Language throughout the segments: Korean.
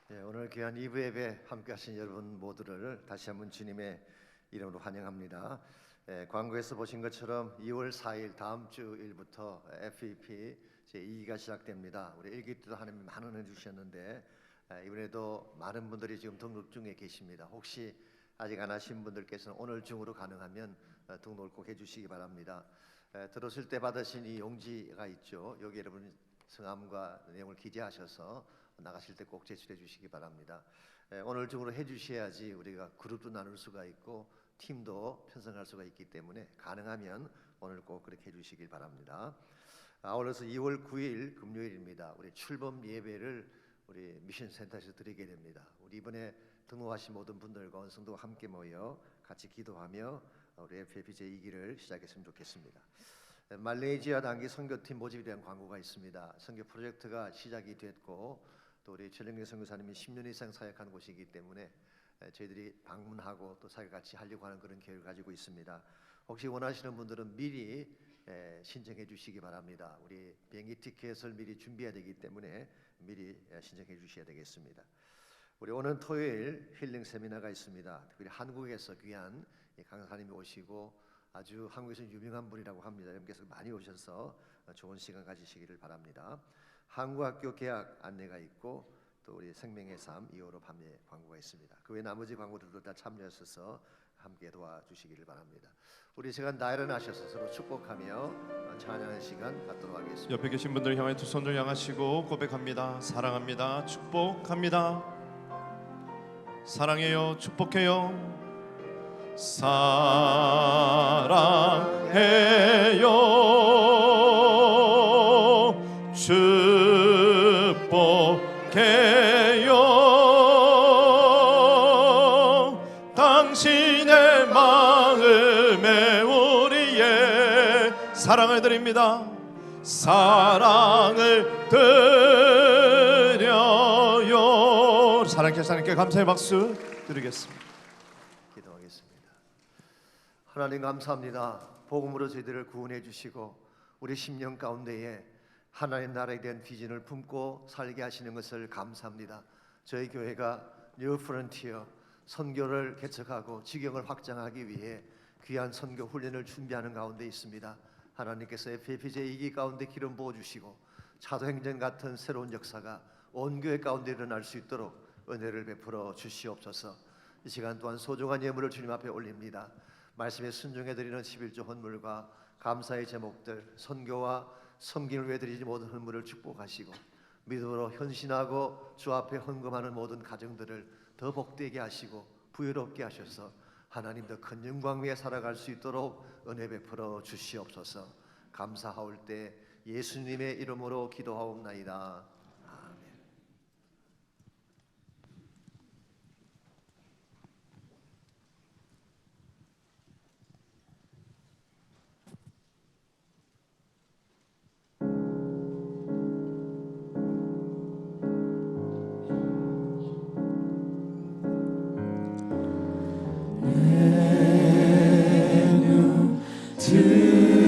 오늘 귀한 2부 예배 함께 하신 여러분 모두를 다시 한번 주님의 이름으로 환영합니다. 광고에서 보신 것처럼 2월 4일 다음 주 일부터 FEP 제2기가 시작됩니다. 우리 1기 때도 하나님 많은 은혜 주셨는데 이번에도 많은 분들이 지금 등록 중에 계십니다. 혹시 아직 안 하신 분들께서는 오늘 중으로 가능하면 등록을 꼭 해주시기 바랍니다. 들어오실 때 받으신 이 용지가 있죠. 여기 여러분 성함과 내용을 기재하셔서 나가실 때 꼭 제출해 주시기 바랍니다. 오늘 중으로 해주셔야지 우리가 그룹도 나눌 수가 있고 팀도 편성할 수가 있기 때문에 가능하면 오늘 꼭 그렇게 해주시길 바랍니다. 아울러서 2월 9일 금요일입니다. 우리 출범 예배를 우리 미션센터에서 드리게 됩니다. 우리 이번에 등록하신 모든 분들과 온 성도가 함께 모여 같이 기도하며 우리 FEP 제2기를 시작했으면 좋겠습니다. 말레이시아 단기 선교팀 모집에 대한 광고가 있습니다. 선교 프로젝트가 시작이 됐고 또 우리 최정길 선교사님이 10년 이상 사역한 곳이기 때문에 저희들이 방문하고 또 사역 같이 하려고 하는 그런 계획을 가지고 있습니다. 혹시 원하시는 분들은 미리 신청해 주시기 바랍니다. 우리 비행기 티켓을 미리 준비해야 되기 때문에 미리 신청해 주셔야 되겠습니다. 우리 오는 토요일 힐링 세미나가 있습니다. 특별히 한국에서 귀한 강사님이 오시고 아주 한국에서 유명한 분이라고 합니다. 여러분께서 많이 오셔서 좋은 시간 가지시기를 바랍니다. 한국학교 개학 안내가 있고 또 우리 생명의 삶 2호로 판매 광고가 있습니다. 그 외 나머지 광고들도 다 참여하셔서 함께 도와주시기를 바랍니다. 우리 시간 다 일어나셔서 서로 축복하며 찬양하는 시간 갖도록 하겠습니다. 옆에 계신 분들 향해 두 손을 향하시고 고백합니다. 사랑합니다. 축복합니다. 사랑해요. 축복해요. 사랑해요. 축복해요. 당신의 마음에 우리의 사랑을 드립니다. 사랑을 드려요. 사랑께 감사의 박수 드리겠습니다. 기도하겠습니다. 하나님 감사합니다. 복음으로 저희들을 구원해 주시고 우리 심령 가운데에 하나님 나라에 대한 비전을 품고 살게 하시는 것을 감사합니다. 저희 교회가 뉴 프론티어 선교를 개척하고 지경을 확장하기 위해 귀한 선교 훈련을 준비하는 가운데 있습니다. 하나님께서 FEP 제2기 가운데 기름 부어주시고 사도행전 같은 새로운 역사가 온 교회 가운데 일어날 수 있도록 은혜를 베풀어 주시옵소서. 이 시간 또한 소중한 예물을 주님 앞에 올립니다. 말씀에 순종해드리는 11조 헌물과 감사의 제목들, 선교와 섬김을 위해 드리지 모든 헌물을 축복하시고 믿음으로 헌신하고 주 앞에 헌금하는 모든 가정들을 더 복되게 하시고 부유롭게 하셔서 하나님 더 큰 영광 위에 살아갈 수 있도록 은혜 베풀어 주시옵소서. 감사하올 때 예수님의 이름으로 기도하옵나이다. 아멘. 주님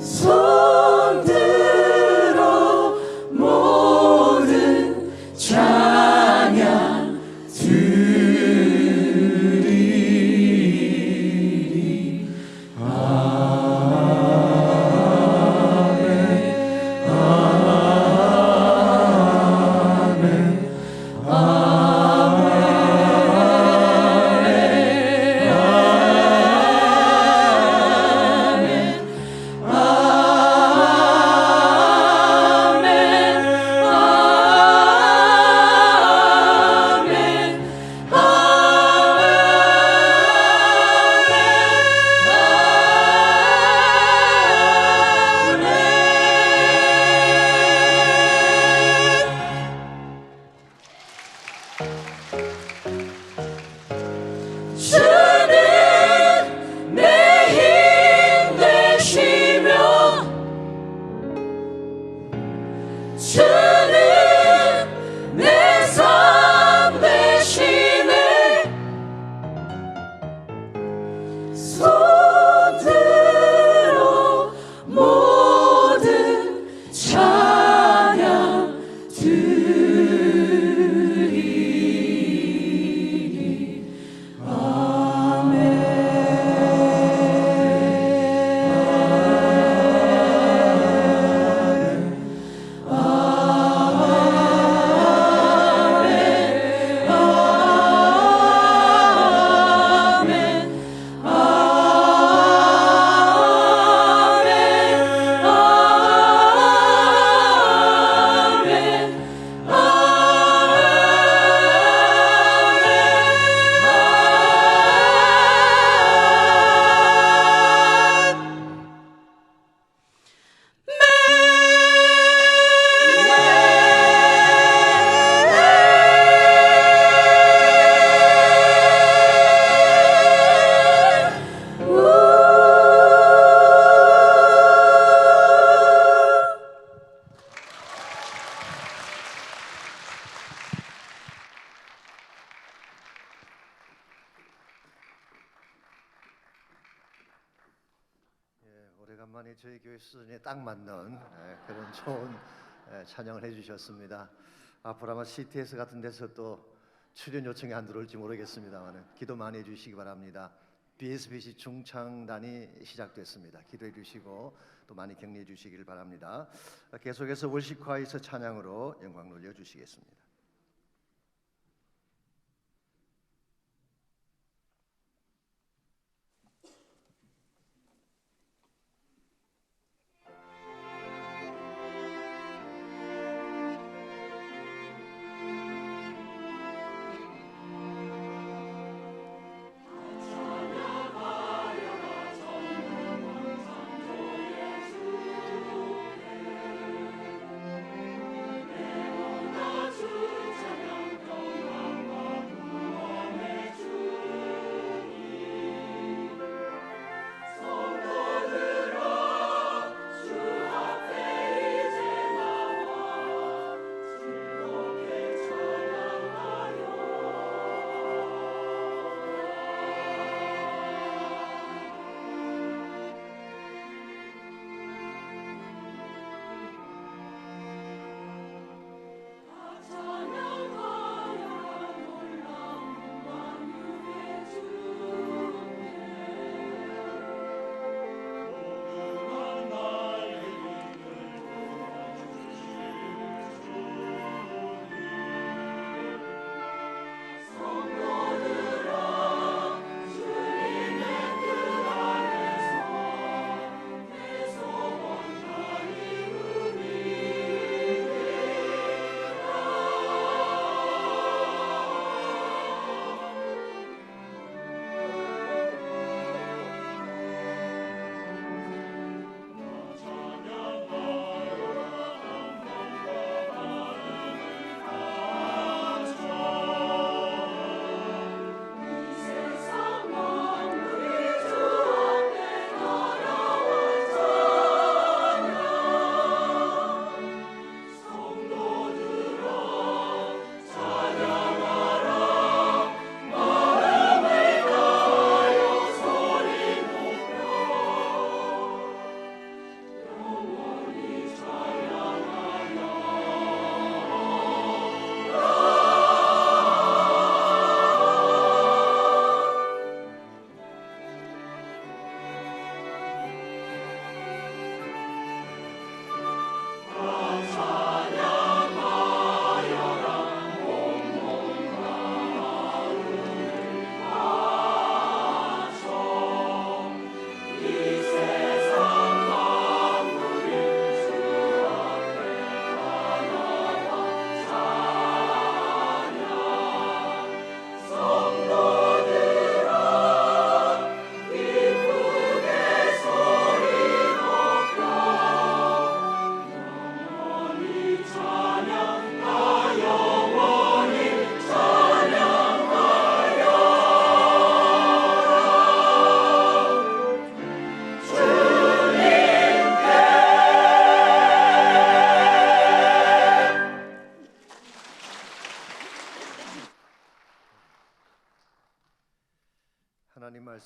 손 들어 모든 찬양 드리리. 아멘 아멘 주는 내 힘 되시며 주는 내 삶 되시네. 손 들어 모든 찬양 드리리. 오래간만에 저희 교회 수준에 딱 맞는 그런 좋은 찬양을 해주셨습니다. 앞으로 아마 CTS 같은 데서 또 출연 요청이 안 들어올지 모르겠습니다만 기도 많이 해주시기 바랍니다. BSBC 중창단이 시작됐습니다. 기도해 주시고 또 많이 격려해 주시길 바랍니다. 계속해서 월시콰이에서 찬양으로 영광 돌려 주시겠습니다. 주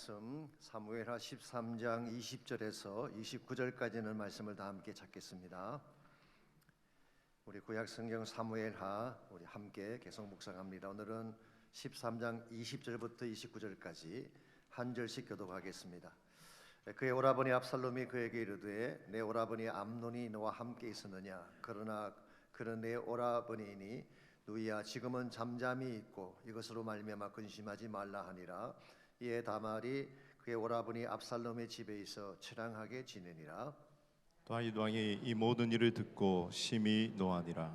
말씀 사무엘하 13장 20절에서 29절까지는 말씀을 다 함께 찾겠습니다. 우리 구약 성경 사무엘하 우리 함께 계속 묵상합니다. 오늘은 13장 20절부터 29절까지 한 절씩 교독하겠습니다. 그의 오라버니 압살롬이 그에게 이르되 내 오라버니 암논이 너와 함께 있었느냐? 그러나 그는 내 오라버니이니 누이야 지금은 잠잠히 있고 이것으로 말미암아 근심하지 말라 하니라. 이에 다말이 그의 오라버니 압살롬의 집에 있어 처량하게 지내니라. 다윗 왕이 이 모든 일을 듣고 심히 노하니라.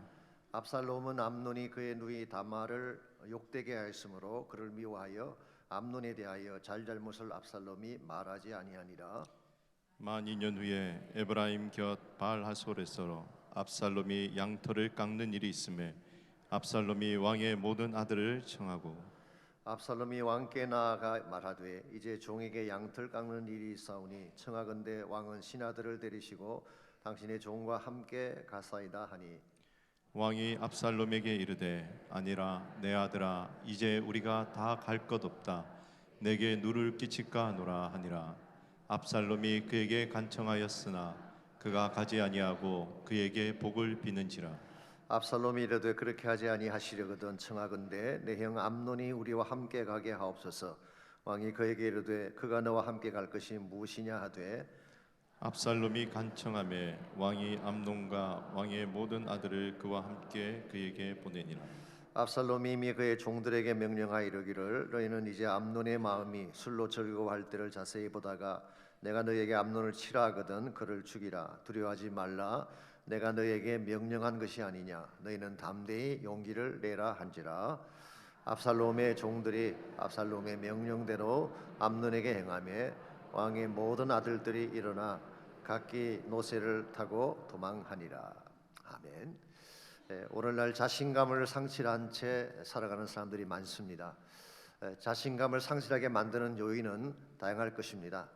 압살롬은 암논이 그의 누이 다말을 욕되게 하였으므로 그를 미워하여 암논에 대하여 잘잘못을 압살롬이 말하지 아니하니라. 만 2년 후에 에브라임 곁 바알하솔에서 압살롬이 양털을 깎는 일이 있음에 압살롬이 왕의 모든 아들을 청하고 압살롬이 왕께 나아가 말하되 이제 종에게 양털 깎는 일이 있사오니 청하건대 왕은 신하들을 데리시고 당신의 종과 함께 가사이다 하니 왕이 압살롬에게 이르되 아니라 내 아들아 이제 우리가 다 갈 것 없다. 내게 누를 끼칠까 하노라 하니라. 압살롬이 그에게 간청하였으나 그가 가지 아니하고 그에게 복을 비는지라. 압살롬이 이르되 그렇게 하지 아니하시려거든 청하건대 내 형 암논이 우리와 함께 가게 하옵소서. 왕이 그에게 이르되 그가 너와 함께 갈 것이 무엇이냐 하되 압살롬이 간청하매 왕이 암논과 왕의 모든 아들을 그와 함께 그에게 보내니라. 압살롬이 이미 그의 종들에게 명령하여 이르기를 너희는 이제 암논의 마음이 술로 즐거워할 때를 자세히 보다가 내가 너희에게 암논을 치라 하거든 그를 죽이라. 두려워하지 말라. 내가 너희에게 명령한 것이 아니냐. 너희는 담대히 용기를 내라 한지라. 압살롬의 종들이 압살롬의 명령대로 암논에게 행하며 왕의 모든 아들들이 일어나 각기 노새를 타고 도망하니라. 아멘. 오늘날 자신감을 상실한 채 살아가는 사람들이 많습니다. 자신감을 상실하게 만드는 요인은 다양할 것입니다.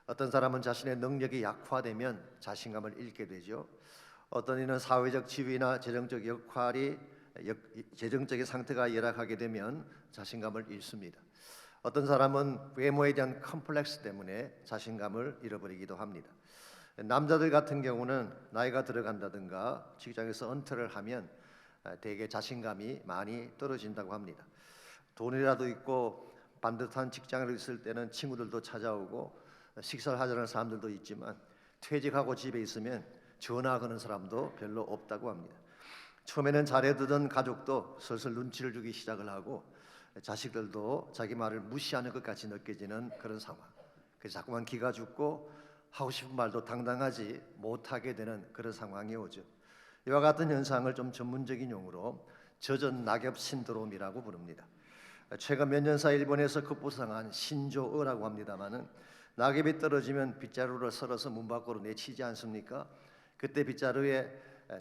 어떤 사람은 자신의 능력이 약화되면 자신감을 잃게 되죠. 어떤 이는 사회적 지위나 재정적 재정적인 상태가 열악하게 되면 자신감을 잃습니다. 어떤 사람은 외모에 대한 컴플렉스 때문에 자신감을 잃어버리기도 합니다. 남자들 같은 경우는 나이가 들어간다든가 직장에서 은퇴를 하면 대개 자신감이 많이 떨어진다고 합니다. 돈이라도 있고 반듯한 직장을 있을 때는 친구들도 찾아오고 식사를 하자는 사람들도 있지만 퇴직하고 집에 있으면 전화 거는 사람도 별로 없다고 합니다. 처음에는 잘해두던 가족도 슬슬 눈치를 주기 시작을 하고 자식들도 자기 말을 무시하는 것 같이 느껴지는 그런 상황. 그래서 자꾸만 기가 죽고 하고 싶은 말도 당당하지 못하게 되는 그런 상황이 오죠. 이와 같은 현상을 좀 전문적인 용어로 젖은 낙엽 신드롬이라고 부릅니다. 최근 몇 년 사이 일본에서 급부상한 신조어라고 합니다마는 낙엽이 떨어지면 빗자루를 썰어서 문 밖으로 내치지 않습니까? 그때 빗자루에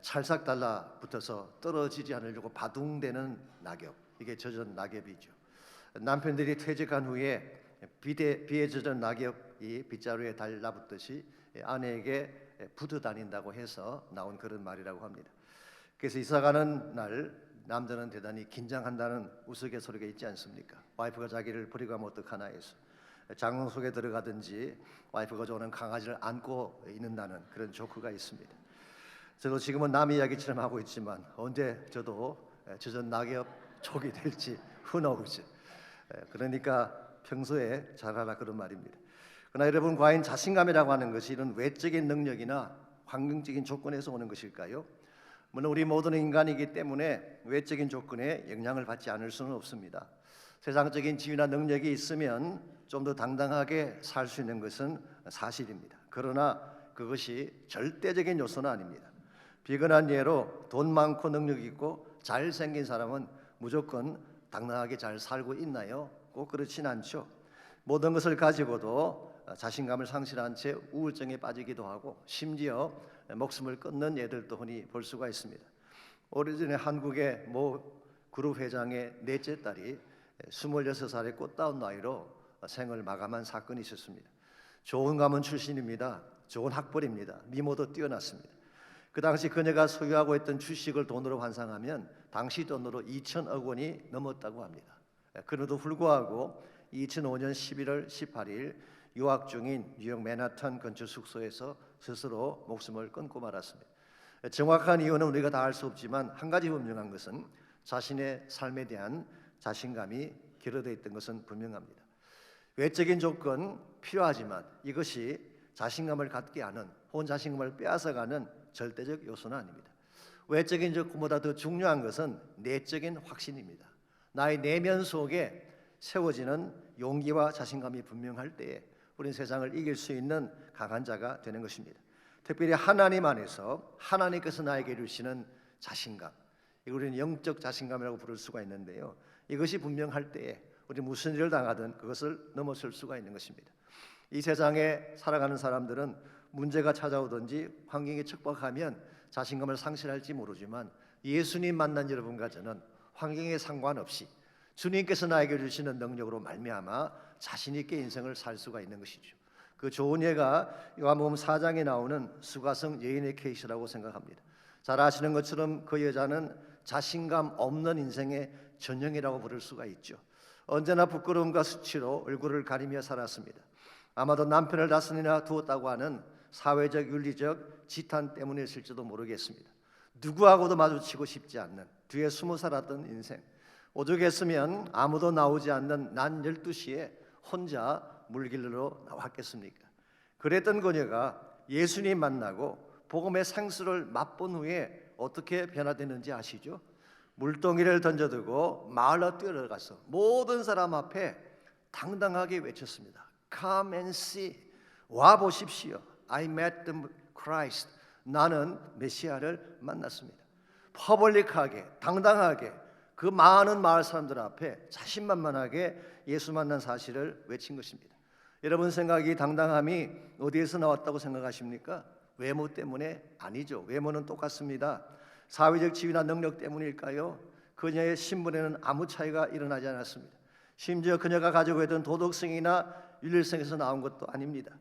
찰싹 달라붙어서 떨어지지 않으려고 바둥대는 낙엽, 이게 젖은 낙엽이죠. 남편들이 퇴직한 후에 비에 젖은 낙엽이 빗자루에 달라붙듯이 아내에게 붙어 다닌다고 해서 나온 그런 말이라고 합니다. 그래서 이사가는 날 남자는 대단히 긴장한다는 우스갯소리가 있지 않습니까? 와이프가 자기를 버리고 가면 어떡하나 해서 장롱 속에 들어가든지 와이프가 좋아하는 강아지를 안고 있는다는 그런 조크가 있습니다. 저도 지금은 남 이야기처럼 하고 있지만 언제 저도 젖은 낙엽 촉이 될지 who knows. 그러니까 평소에 잘하라 그런 말입니다. 그러나 여러분, 과연 자신감이라고 하는 것이 이런 외적인 능력이나 환경적인 조건에서 오는 것일까요? 물론 우리 모두는 인간이기 때문에 외적인 조건에 영향을 받지 않을 수는 없습니다. 세상적인 지위나 능력이 있으면 좀 더 당당하게 살 수 있는 것은 사실입니다. 그러나 그것이 절대적인 요소는 아닙니다. 비근한 예로 돈 많고 능력 있고 잘생긴 사람은 무조건 당당하게 잘 살고 있나요? 꼭 그렇진 않죠. 모든 것을 가지고도 자신감을 상실한 채 우울증에 빠지기도 하고 심지어 목숨을 끊는 예들도 흔히 볼 수가 있습니다. 오래전에 한국의 모 그룹 회장의 넷째 딸이 26살의 꽃다운 나이로 생을 마감한 사건이 있었습니다. 좋은 가문 출신입니다. 좋은 학벌입니다. 미모도 뛰어났습니다. 그 당시 그녀가 소유하고 있던 주식을 돈으로 환산하면 당시 돈으로 2천억 원이 넘었다고 합니다. 그럼에도 불구하고 2005년 11월 18일 유학 중인 뉴욕 맨하탄 근처 숙소에서 스스로 목숨을 끊고 말았습니다. 정확한 이유는 우리가 다 알 수 없지만 한 가지 분명한 것은 자신의 삶에 대한 자신감이 결여되어 있던 것은 분명합니다. 외적인 조건 필요하지만 이것이 자신감을 갖게 하는 혹은 자신감을 빼앗아가는 절대적 요소는 아닙니다. 외적인 조건보다 더 중요한 것은 내적인 확신입니다. 나의 내면 속에 세워지는 용기와 자신감이 분명할 때에 우리는 세상을 이길 수 있는 강한 자가 되는 것입니다. 특별히 하나님 안에서 하나님께서 나에게 주시는 자신감, 이걸 우리는 영적 자신감이라고 부를 수가 있는데요, 이것이 분명할 때에 우리 무슨 일을 당하든 그것을 넘어설 수가 있는 것입니다. 이 세상에 살아가는 사람들은 문제가 찾아오든지 환경이 척박하면 자신감을 상실할지 모르지만 예수님 만난 여러분과 저는 환경에 상관없이 주님께서 나에게 주시는 능력으로 말미암아 자신 있게 인생을 살 수가 있는 것이죠. 그 좋은 예가 요한복음 4장에 나오는 수가성 여인의 케이스라고 생각합니다. 잘 아시는 것처럼 그 여자는 자신감 없는 인생의 전형이라고 부를 수가 있죠. 언제나 부끄러움과 수치로 얼굴을 가리며 살았습니다. 아마도 남편을 다스리나 두었다고 하는 사회적 윤리적 지탄 때문이었을지도 모르겠습니다. 누구하고도 마주치고 싶지 않는 뒤에 숨어 살았던 인생, 오죽했으면 아무도 나오지 않는 낮 12시에 혼자 물길로 나왔겠습니까? 그랬던 그녀가 예수님 만나고 복음의 생수를 맛본 후에 어떻게 변화되는지 아시죠? 물동이를 던져두고 마을로 뛰어들어가서 모든 사람 앞에 당당하게 외쳤습니다. Come and see, 와 보십시오. I met the Christ. 나는 메시아를 만났습니다. 퍼블릭하게, 당당하게 그 많은 마을 사람들 앞에 자신만만하게 예수 만난 사실을 외친 것입니다. 여러분 생각이 당당함이 어디에서 나왔다고 생각하십니까? 외모 때문에 아니죠. 외모는 똑같습니다. 사회적 지위나 능력 때문일까요? 그녀의 신분에는 아무 차이가 일어나지 않았습니다. 심지어 그녀가 가지고 있던 도덕성이나 윤리성에서 나온 것도 아닙니다.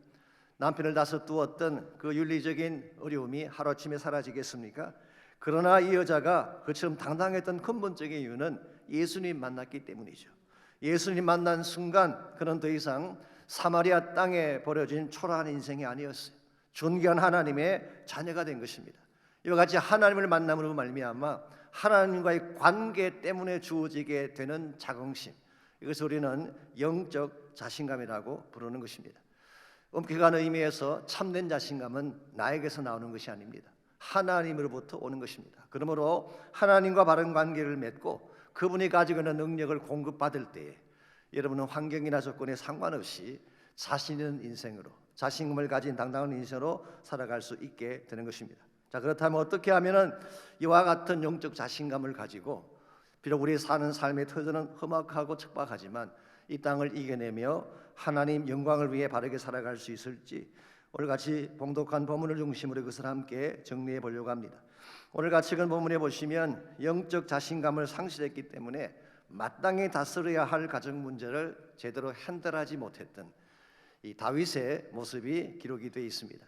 남편을 다스두었던 그 윤리적인 어려움이 하루아침에 사라지겠습니까? 그러나 이 여자가 그처럼 당당했던 근본적인 이유는 예수님 만났기 때문이죠. 예수님 만난 순간 그는 더 이상 사마리아 땅에 버려진 초라한 인생이 아니었어요. 존귀한 하나님의 자녀가 된 것입니다. 이와 같이 하나님을 만남으로 말미암아 하나님과의 관계 때문에 주어지게 되는 자긍심, 이것을 우리는 영적 자신감이라고 부르는 것입니다. 엄격한 의미에서 참된 자신감은 나에게서 나오는 것이 아닙니다. 하나님으로부터 오는 것입니다. 그러므로 하나님과 바른 관계를 맺고 그분이 가지고 있는 능력을 공급받을 때에 여러분은 환경이나 조건에 상관없이 자신 있는 인생으로, 자신감을 가진 당당한 인생으로 살아갈 수 있게 되는 것입니다. 자, 그렇다면 어떻게 하면은 이와 같은 영적 자신감을 가지고 비록 우리 사는 삶의 터전은 험악하고 척박하지만 이 땅을 이겨내며 하나님 영광을 위해 바르게 살아갈 수 있을지 오늘 같이 봉독한 본문을 중심으로 그것을 함께 정리해 보려고 합니다. 오늘 같이 읽은 본문에 보시면 영적 자신감을 상실했기 때문에 마땅히 다스려야 할 가정 문제를 제대로 핸들하지 못했던 이 다윗의 모습이 기록이 되어 있습니다.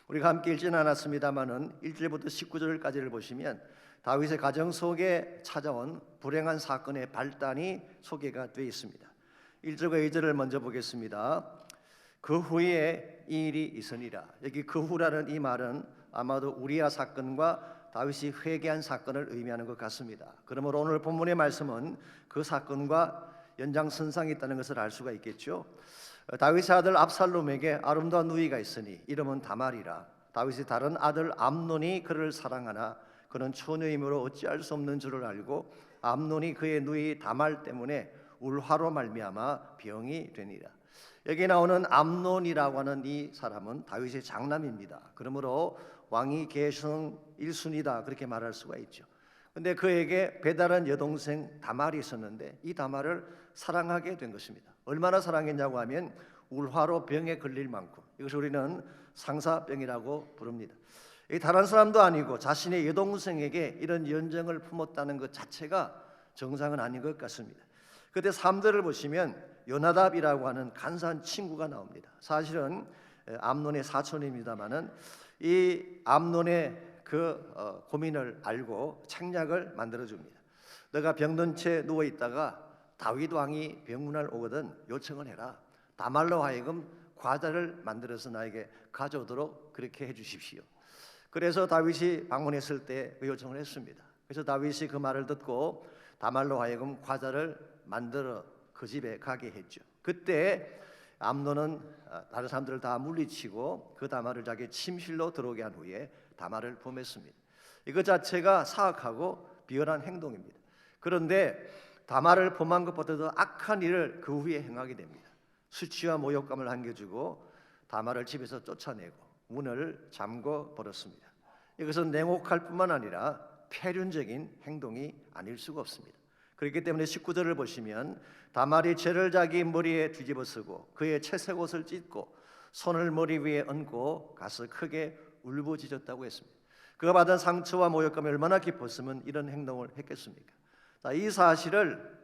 우리가 함께 읽지는 않았습니다만은 1절부터 19절까지를 보시면 다윗의 가정 속에 찾아온 불행한 사건의 발단이 소개가 되어 있습니다. 1절과 2절을 먼저 보겠습니다. 그 후에 이 일이 있으니라. 여기 그 후라는 이 말은 아마도 우리아 사건과 다윗이 회개한 사건을 의미하는 것 같습니다. 그러므로 오늘 본문의 말씀은 그 사건과 연장선상에 있다는 것을 알 수가 있겠죠. 다윗의 아들 압살롬에게 아름다운 누이가 있으니 이름은 다말이라. 다윗의 다른 아들 암논이 그를 사랑하나 그는 처녀이므로 어찌할 수 없는 줄을 알고 암논이 그의 누이 다말 때문에 울화로 말미암아 병이 되니라. 여기 나오는 암논이라고 하는 이 사람은 다윗의 장남입니다. 그러므로 왕위 계승 1순위다 그렇게 말할 수가 있죠. 근데 그에게 배다른 여동생 다말이 있었는데 이 다말을 사랑하게 된 것입니다. 얼마나 사랑했냐고 하면 울화로 병에 걸릴 만큼, 이것을 우리는 상사병이라고 부릅니다. 이 다른 사람도 아니고 자신의 여동생에게 이런 연정을 품었다는 것 자체가 정상은 아닌 것 같습니다. 그때 3절을 보시면 요나답이라고 하는 간사한 친구가 나옵니다. 사실은 암논의 사촌입니다만은 이 암논의 그 고민을 알고 책략을 만들어 줍니다. 너가 병든 채 누워 있다가 다윗 왕이 병문안 오거든 요청을 해라. 다말로 하여금 과자를 만들어서 나에게 가져오도록 그렇게 해주십시오. 그래서 다윗이 방문했을 때 그 요청을 했습니다. 그래서 다윗이 그 말을 듣고 다말로 하여금 과자를 만들어 그 집에 가게 했죠. 그때 암논은 다른 사람들을 다 물리치고 그 다말을 자기 침실로 들어오게 한 후에 다말을 범했습니다. 이것 자체가 사악하고 비열한 행동입니다. 그런데 다말을 범한 것보다 더 악한 일을 그 후에 행하게 됩니다. 수치와 모욕감을 안겨주고 다말을 집에서 쫓아내고 문을 잠궈 버렸습니다. 이것은 냉혹할 뿐만 아니라 폐륜적인 행동이 아닐 수가 없습니다. 그렇기 때문에 19절을 보시면 다말이 죄를 자기 머리에 뒤집어쓰고 그의 채색 옷을 찢고 손을 머리 위에 얹고 가서 크게 울부짖었다고 했습니다. 그가 받은 상처와 모욕감이 얼마나 깊었으면 이런 행동을 했겠습니까? 이 사실을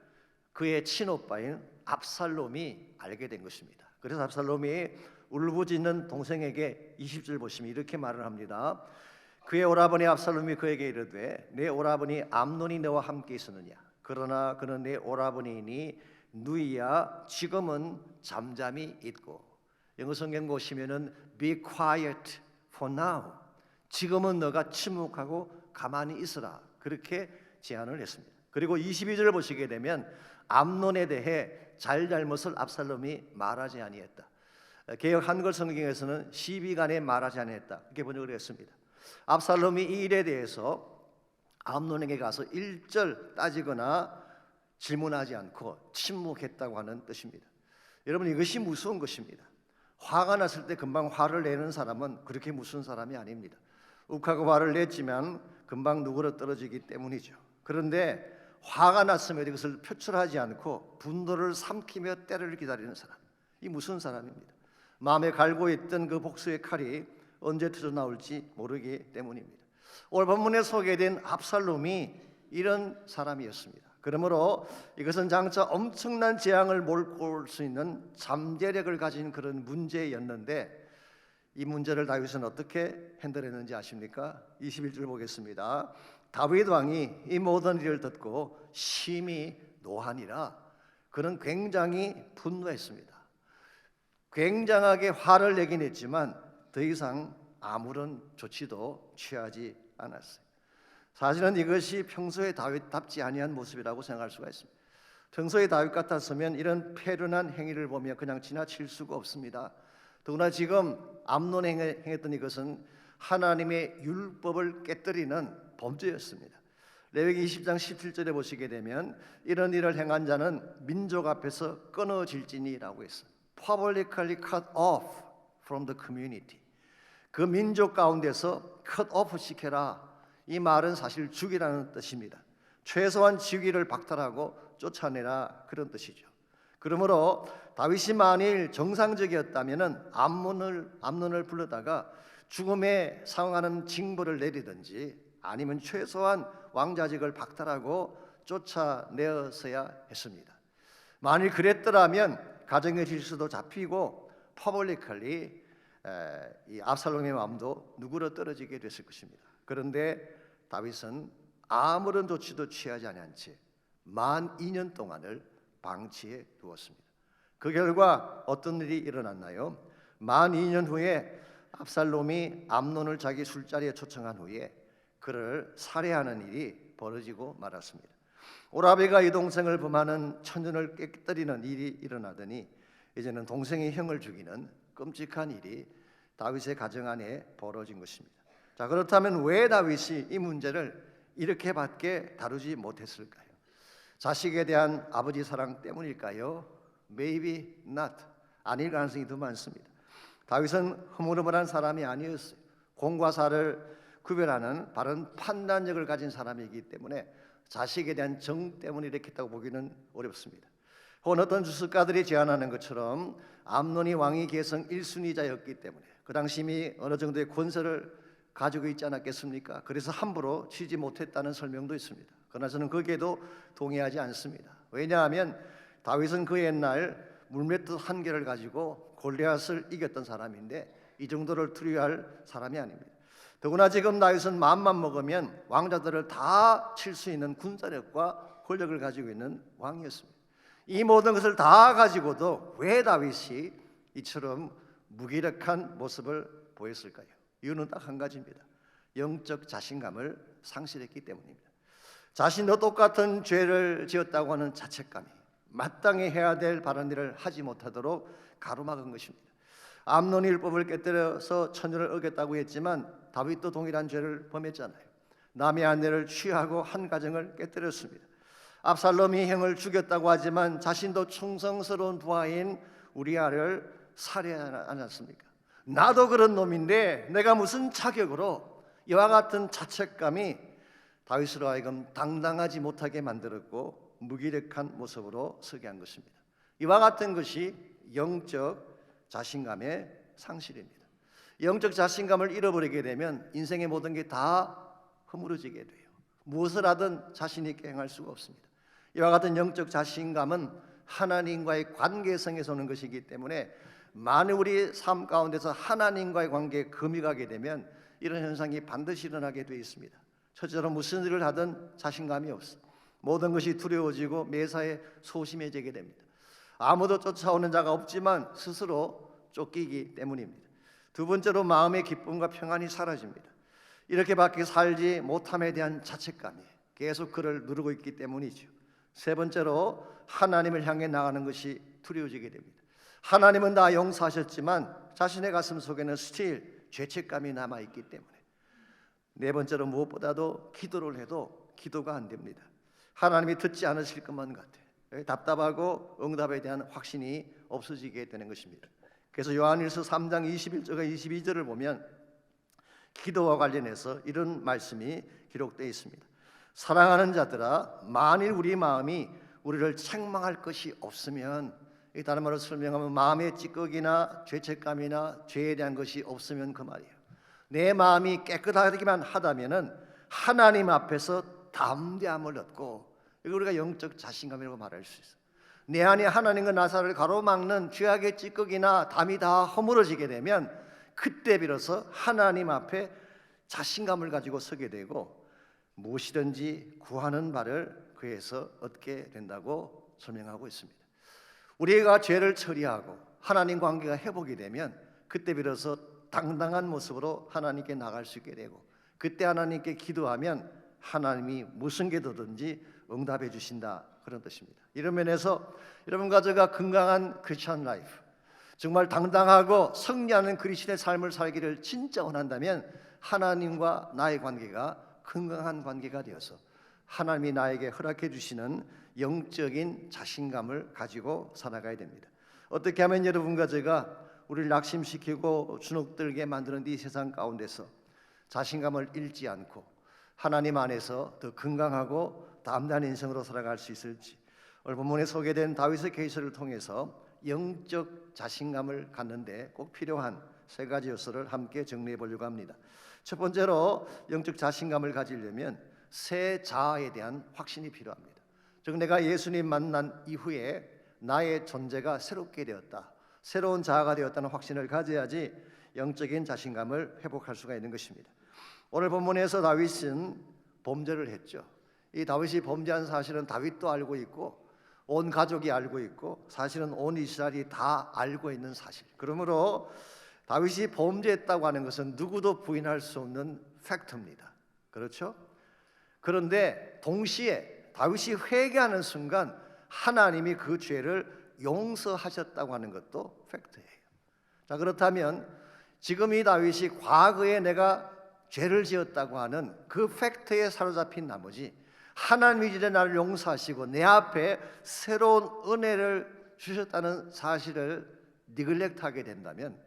그의 친오빠인 압살롬이 알게 된 것입니다. 그래서 압살롬이 울부짖는 동생에게 20절 보시면 이렇게 말을 합니다. 그의 오라버니 압살롬이 그에게 이르되 내 오라버니 암논이 너와 함께 있었느냐? 그러나 그는 내 오라버니이니 누이야 지금은 잠잠히 있고. 영어 성경 보시면은 be quiet for now. 지금은 너가 침묵하고 가만히 있으라. 그렇게 제안을 했습니다. 그리고 22절을 보시게 되면 암논에 대해 잘잘못을 압살롬이 말하지 아니했다. 개역 한글 성경에서는 시비간에 말하지 아니했다. 이렇게 번역을 했습니다. 압살롬이 이 일에 대해서 암논에게 가서 1절 따지거나 질문하지 않고 침묵했다고 하는 뜻입니다. 여러분 이것이 무서운 것입니다. 화가 났을 때 금방 화를 내는 사람은 그렇게 무서운 사람이 아닙니다. 욱하고 화를 냈지만 금방 누그러 떨어지기 때문이죠. 그런데 화가 났으면 이것을 표출하지 않고 분노를 삼키며 때를 기다리는 사람, 이 무슨 사람입니다. 마음에 갈고 있던 그 복수의 칼이 언제 터져나올지 모르기 때문입니다. 오늘 본문에 소개된 압살롬이 이런 사람이었습니다. 그러므로 이것은 장차 엄청난 재앙을 몰고 올 수 있는 잠재력을 가진 그런 문제였는데 이 문제를 다윗은 어떻게 핸들했는지 아십니까? 21절 보겠습니다. 다윗 왕이 이 모든 일을 듣고 심히 노하니라. 그는 굉장히 분노했습니다. 굉장하게 화를 내긴 했지만 더 이상 아무런 조치도 취하지 않았어요. 사실은 이것이 평소의 다윗답지 아니한 모습이라고 생각할 수가 있습니다. 평소의 다윗 같았으면 이런 패륜한 행위를 보면 그냥 지나칠 수가 없습니다. 더구나 지금 암논 행했던 이것은 하나님의 율법을 깨뜨리는 범죄였습니다. 레위기 20장 17절에 보시게 되면 이런 일을 행한 자는 민족 앞에서 끊어질지니라고 했어요. Publicly cut off from the community. 그 민족 가운데서 cut off 시켜라. 이 말은 사실 죽이라는 뜻입니다. 최소한 지위를 박탈하고 쫓아내라 그런 뜻이죠. 그러므로 다윗이 만일 정상적이었다면은 암논을 불러다가 죽음에 상응하는 징벌을 내리든지 아니면 최소한 왕자직을 박탈하고 쫓아내었어야 했습니다. 만일 그랬더라면 가정의 질서도 잡히고 퍼블리컬리 이 압살롬의 마음도 누구로 떨어지게 됐을 것입니다. 그런데 다윗은 아무런 조치도 취하지 않은 채 만 2년 동안을 방치해 두었습니다. 그 결과 어떤 일이 일어났나요? 만 2년 후에 압살롬이 암논을 자기 술자리에 초청한 후에 그를 살해하는 일이 벌어지고 말았습니다. 오라비가 이 동생을 범하는 천년을 깨뜨리는 일이 일어나더니 이제는 동생의 형을 죽이는 끔찍한 일이 다윗의 가정 안에 벌어진 것입니다. 자, 그렇다면 왜 다윗이 이 문제를 이렇게밖에 다루지 못했을까요? 자식에 대한 아버지 사랑 때문일까요? Maybe not. 아닐 가능성이 더 많습니다. 다윗은 흐물흐물한 사람이 아니었어요. 공과 사를 구별하는 바른 판단력을 가진 사람이기 때문에 자식에 대한 정 때문에 이렇게 했다고 보기는 어렵습니다. 혹은 어떤 주석가들이 제안하는 것처럼 암논이 왕위 계승 1순위자였기 때문에 그 당시 이미 어느 정도의 권세를 가지고 있지 않았겠습니까? 그래서 함부로 치지 못했다는 설명도 있습니다. 그러나 저는 거기에도 동의하지 않습니다. 왜냐하면 다윗은 그 옛날 물맷듯 한계를 가지고 골리앗을 이겼던 사람인데 이 정도를 두려워할 사람이 아닙니다. 더구나 지금 다윗은 마음만 먹으면 왕자들을 다 칠 수 있는 군사력과 권력을 가지고 있는 왕이었습니다. 이 모든 것을 다 가지고도 왜 다윗이 이처럼 무기력한 모습을 보였을까요? 이유는 딱 한 가지입니다. 영적 자신감을 상실했기 때문입니다. 자신도 똑같은 죄를 지었다고 하는 자책감이 마땅히 해야 될 바른 일을 하지 못하도록 가로막은 것입니다. 암논이 율법을 깨뜨려서 천율을 어겼다고 했지만 다윗도 동일한 죄를 범했잖아요. 남의 아내를 취하고 한 가정을 깨뜨렸습니다. 압살롬이 형을 죽였다고 하지만 자신도 충성스러운 부하인 우리아를 살해하지 않았습니까? 나도 그런 놈인데 내가 무슨 자격으로, 이와 같은 자책감이 다윗으로 하여금 당당하지 못하게 만들었고 무기력한 모습으로 서게 한 것입니다. 이와 같은 것이 영적 자신감의 상실입니다. 영적 자신감을 잃어버리게 되면 인생의 모든 게 다 허물어지게 돼요. 무엇을 하든 자신 있게 행할 수가 없습니다. 이와 같은 영적 자신감은 하나님과의 관계성에서 오는 것이기 때문에 만일 우리 삶 가운데서 하나님과의 관계에 금이 가게 되면 이런 현상이 반드시 일어나게 되어 있습니다. 첫째로 무슨 일을 하든 자신감이 없어. 모든 것이 두려워지고 매사에 소심해지게 됩니다. 아무도 쫓아오는 자가 없지만 스스로 쫓기기 때문입니다. 두 번째로 마음의 기쁨과 평안이 사라집니다. 이렇게밖에 살지 못함에 대한 자책감이 계속 그를 누르고 있기 때문이죠. 세 번째로 하나님을 향해 나가는 것이 두려워지게 됩니다. 하나님은 다 용서하셨지만 자신의 가슴 속에는 스틸 죄책감이 남아있기 때문에. 네 번째로 무엇보다도 기도를 해도 기도가 안 됩니다. 하나님이 듣지 않으실 것만 같아요. 답답하고 응답에 대한 확신이 없어지게 되는 것입니다. 그래서 요한일서 3장 21절과 22절을 보면 기도와 관련해서 이런 말씀이 기록되어 있습니다. 사랑하는 자들아, 만일 우리 마음이 우리를 책망할 것이 없으면, 다른 말로 설명하면 마음의 찌꺼기나 죄책감이나 죄에 대한 것이 없으면 그 말이에요. 내 마음이 깨끗하기만 하다면은 하나님 앞에서 담대함을 얻고, 이거 우리가 영적 자신감이라고 말할 수 있어요. 내 안에 하나님과 나사를 가로막는 죄악의 찌꺼기나 담이 다 허물어지게 되면 그때 비로소 하나님 앞에 자신감을 가지고 서게 되고 무엇이든지 구하는 바를 그에서 얻게 된다고 설명하고 있습니다. 우리가 죄를 처리하고 하나님 관계가 회복이 되면 그때 비로소 당당한 모습으로 하나님께 나갈 수 있게 되고, 그때 하나님께 기도하면 하나님이 무슨 기도든지 응답해 주신다, 그런 뜻입니다. 이런 면에서 여러분과 제가 건강한 크리스천 라이프, 정말 당당하고 승리하는 그리스도의 삶을 살기를 진짜 원한다면 하나님과 나의 관계가 건강한 관계가 되어서 하나님이 나에게 허락해 주시는 영적인 자신감을 가지고 살아가야 됩니다. 어떻게 하면 여러분과 제가 우리를 낙심시키고 주눅들게 만드는 이 세상 가운데서 자신감을 잃지 않고 하나님 안에서 더 건강하고 담대한 인생으로 살아갈 수 있을지, 오늘 본문에 소개된 다윗의 케이스를 통해서 영적 자신감을 갖는데 꼭 필요한 세 가지 요소를 함께 정리해 보려고 합니다. 첫 번째로 영적 자신감을 가지려면 새 자아에 대한 확신이 필요합니다. 즉 내가 예수님 만난 이후에 나의 존재가 새롭게 되었다, 새로운 자아가 되었다는 확신을 가져야지 영적인 자신감을 회복할 수가 있는 것입니다. 오늘 본문에서 다윗은 범죄를 했죠. 이 다윗이 범죄한 사실은 다윗도 알고 있고 온 가족이 알고 있고 사실은 온 이스라엘이 다 알고 있는 사실. 그러므로 다윗이 범죄했다고 하는 것은 누구도 부인할 수 없는 팩트입니다. 그렇죠? 그런데 동시에 다윗이 회개하는 순간 하나님이 그 죄를 용서하셨다고 하는 것도 팩트예요. 자, 그렇다면 지금 이 다윗이 과거에 내가 죄를 지었다고 하는 그 팩트에 사로잡힌 나머지 하나님이 이제 나를 용서하시고 내 앞에 새로운 은혜를 주셨다는 사실을 니글렉트하게 된다면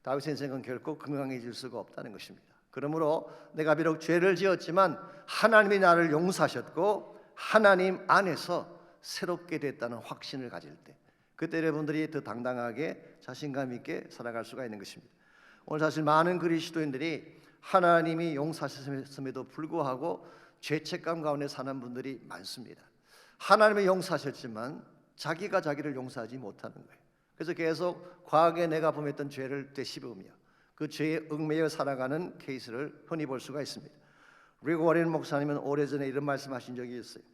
다윗의 인생은 결코 건강해질 수가 없다는 것입니다. 그러므로 내가 비록 죄를 지었지만 하나님이 나를 용서하셨고 하나님 안에서 새롭게 됐다는 확신을 가질 때, 그때 여러분들이 더 당당하게 자신감 있게 살아갈 수가 있는 것입니다. 오늘 사실 많은 그리스도인들이 하나님이 용서하셨음에도 불구하고 죄책감 가운데 사는 분들이 많습니다. 하나님이 용서하셨지만 자기가 자기를 용서하지 못하는 거예요. 그래서 계속 과거에 내가 범했던 죄를 되씹으며 그 죄에 얽매여 살아가는 케이스를 흔히 볼 수가 있습니다. 리고 워렌 목사님은 오래전에 이런 말씀하신 적이 있어요.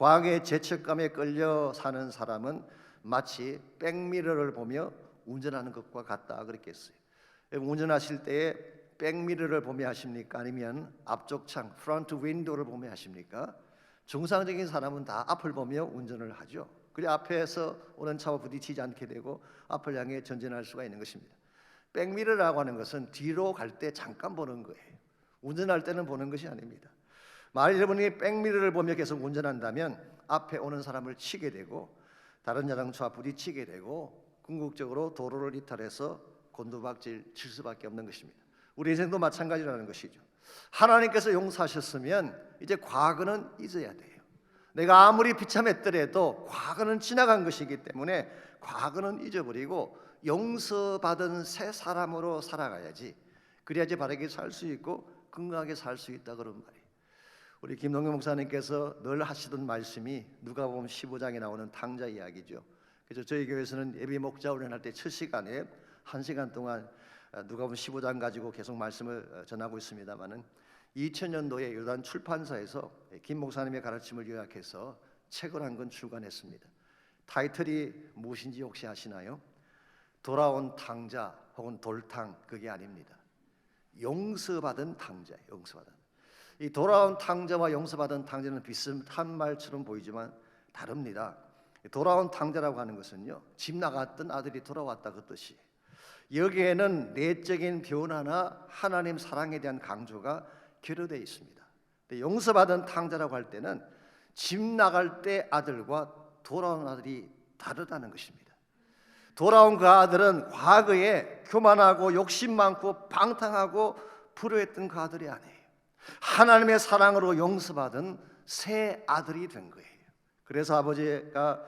과거의 죄책감에 끌려 사는 사람은 마치 백미러를 보며 운전하는 것과 같다 그렇게 했어요. 운전하실 때에 백미러를 보며 하십니까? 아니면 앞쪽 창 프론트 윈도우를 보며 하십니까? 정상적인 사람은 다 앞을 보며 운전을 하죠. 그래 앞에서 오는 차와 부딪히지 않게 되고 앞을 향해 전진할 수가 있는 것입니다. 백미러라고 하는 것은 뒤로 갈 때 잠깐 보는 거예요. 운전할 때는 보는 것이 아닙니다. 만약 여러분이 백미러를 보며 계속 운전한다면 앞에 오는 사람을 치게 되고 다른 자동차와 부딪히게 되고 궁극적으로 도로를 이탈해서 곤두박질 칠 수밖에 없는 것입니다. 우리 인생도 마찬가지라는 것이죠. 하나님께서 용서하셨으면 이제 과거는 잊어야 돼요. 내가 아무리 비참했더라도 과거는 지나간 것이기 때문에 과거는 잊어버리고 용서받은 새 사람으로 살아가야지. 그래야지 바르게 살 수 있고 건강하게 살 수 있다 그런 말이에요. 우리 김동경 목사님께서 늘 하시던 말씀이 누가복음 15장에 나오는 탕자 이야기죠. 그래서 저희 교회에서는 예배 목자 훈련할 때 첫 시간에 1시간 동안 누가복음 15장 가지고 계속 말씀을 전하고 있습니다만은 2000년도에 요단 출판사에서 김 목사님의 가르침을 요약해서 책을 한 권 출간했습니다. 타이틀이 무엇인지 혹시 아시나요? 돌아온 탕자 혹은 돌탕 그게 아닙니다. 용서받은 탕자예요. 용서받은. 이 돌아온 탕자와 용서받은 탕자는 비슷한 말처럼 보이지만 다릅니다. 돌아온 탕자라고 하는 것은요, 집 나갔던 아들이 돌아왔다 그 뜻이에요. 여기에는 내적인 변화나 하나님 사랑에 대한 강조가 결여되어 있습니다. 용서받은 탕자라고 할 때는 집 나갈 때 아들과 돌아온 아들이 다르다는 것입니다. 돌아온 그 아들은 과거에 교만하고 욕심 많고 방탕하고 불효했던 그 아들이 아니에요. 하나님의 사랑으로 용서받은 새 아들이 된 거예요. 그래서 아버지가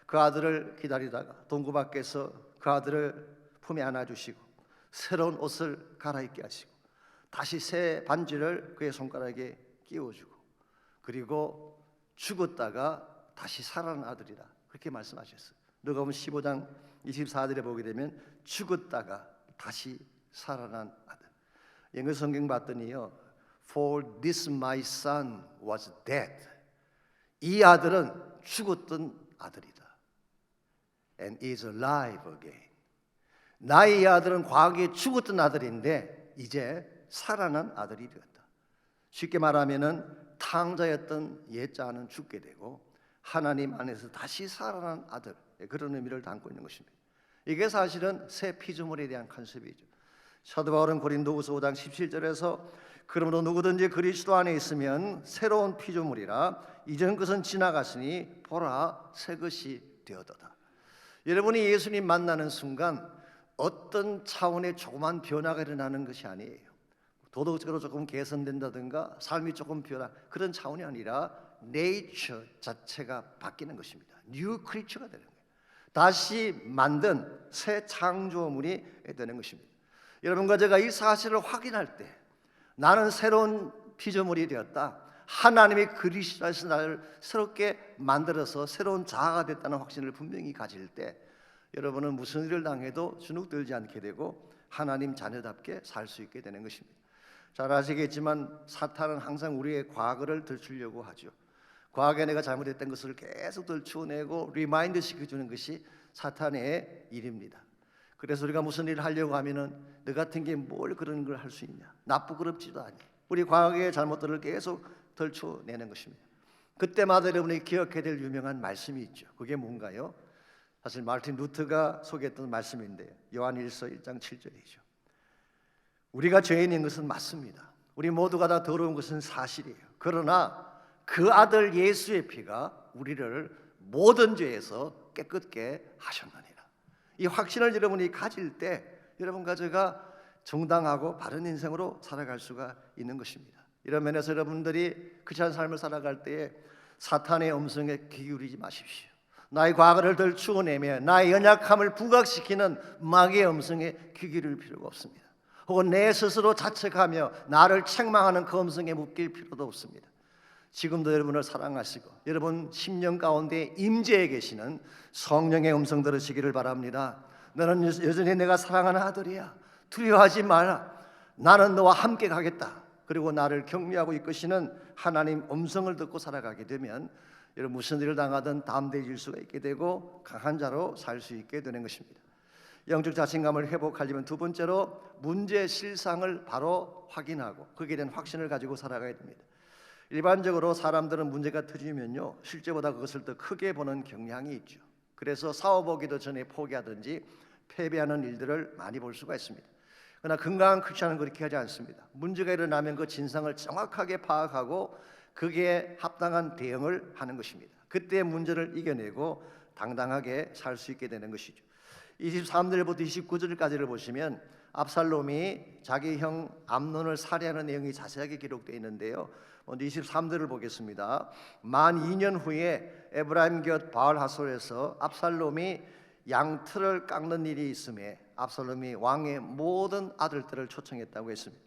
그 아들을 기다리다가 동구 밖에서 그 아들을 품에 안아주시고 새로운 옷을 갈아입게 하시고 다시 새 반지를 그의 손가락에 끼워주고 그리고 죽었다가 다시 살아난 아들이다 그렇게 말씀하셨어요. 누가복음 15장 24절에 보게 되면 죽었다가 다시 살아난 아들. 영어 성경 봤더니요, For this my son was dead. 이 아들은 죽었던 아들이다. And is alive again. 나의 아들은 과거에 죽었던 아들인데 이제 살아난 아들이 되었다. 쉽게 말하면은 탕자였던 옛자는 죽게 되고 하나님 안에서 다시 살아난 아들, 그런 의미를 담고 있는 것입니다. 이게 사실은 새 피조물에 대한 컨셉이죠. 사도 바울은 고린도후서 5장 17절에서 그러므로 누구든지 그리스도 안에 있으면 새로운 피조물이라 이전 것은 지나갔으니 보라 새 것이 되었도다. 여러분이 예수님 만나는 순간 어떤 차원의 조그만 변화가 일어나는 것이 아니에요. 도덕적으로 조금 개선된다든가 삶이 조금 변화 그런 차원이 아니라 네이처 자체가 바뀌는 것입니다. 뉴 크리처가 되는 거예요. 다시 만든 새 창조물이 되는 것입니다. 여러분과 제가 이 사실을 확인할 때 나는 새로운 피조물이 되었다. 하나님이 그리스도에서 나를 새롭게 만들어서 새로운 자아가 됐다는 확신을 분명히 가질 때 여러분은 무슨 일을 당해도 주눅들지 않게 되고 하나님 자녀답게 살 수 있게 되는 것입니다. 잘 아시겠지만 사탄은 항상 우리의 과거를 들추려고 하죠. 과거에 내가 잘못했던 것을 계속 들추어내고 리마인드 시켜주는 것이 사탄의 일입니다. 그래서 우리가 무슨 일을 하려고 하면은 너 같은 게 뭘 그런 걸 할 수 있냐, 나쁘고럽지도 않니. 우리 과거의 잘못들을 계속 들추어내는 것입니다. 그때마다 여러분이 기억해야 될 유명한 말씀이 있죠. 그게 뭔가요? 사실 마르틴 루터가 소개했던 말씀인데요, 요한일서 1장 7절이죠. 우리가 죄인인 것은 맞습니다. 우리 모두가 다 더러운 것은 사실이에요. 그러나 그 아들 예수의 피가 우리를 모든 죄에서 깨끗게 하셨느니라. 이 확신을 여러분이 가질 때 여러분과 제가 정당하고 바른 인생으로 살아갈 수가 있는 것입니다. 이런 면에서 여러분들이 크리스찬 삶을 살아갈 때에 사탄의 음성에 귀 기울이지 마십시오. 나의 과거를 들추어내며 나의 연약함을 부각시키는 마귀의 음성에 귀 기울일 필요가 없습니다. 혹은 내 스스로 자책하며 나를 책망하는 그 음성에 묶일 필요도 없습니다. 지금도 여러분을 사랑하시고 여러분 심령 가운데 임재해 계시는 성령의 음성 들으시기를 바랍니다. 너는 여전히 내가 사랑하는 아들이야. 두려워하지 마라. 나는 너와 함께 가겠다. 그리고 나를 격려하고 이끄시는 하나님 음성을 듣고 살아가게 되면 여러분 무슨 일을 당하든 담대해질 수가 있게 되고 강한 자로 살 수 있게 되는 것입니다. 영적 자신감을 회복하려면 두 번째로 문제 실상을 바로 확인하고 거기에 대한 확신을 가지고 살아가야 됩니다. 일반적으로 사람들은 문제가 터지면요 실제보다 그것을 더 크게 보는 경향이 있죠. 그래서 싸워보기도 전에 포기하든지 패배하는 일들을 많이 볼 수가 있습니다. 그러나 건강한 크리스천은 그렇게 하지 않습니다. 문제가 일어나면 그 진상을 정확하게 파악하고 거기에 합당한 대응을 하는 것입니다. 그때 문제를 이겨내고 당당하게 살 수 있게 되는 것이죠. 23절부터 29절까지를 보시면 압살롬이 자기 형 암논을 살해하는 내용이 자세하게 기록되어 있는데요. 먼저 23절을 보겠습니다. 만 2년 후에 에브라임 곁 바알하솔에서 압살롬이 양털을 깎는 일이 있음에 압살롬이 왕의 모든 아들들을 초청했다고 했습니다.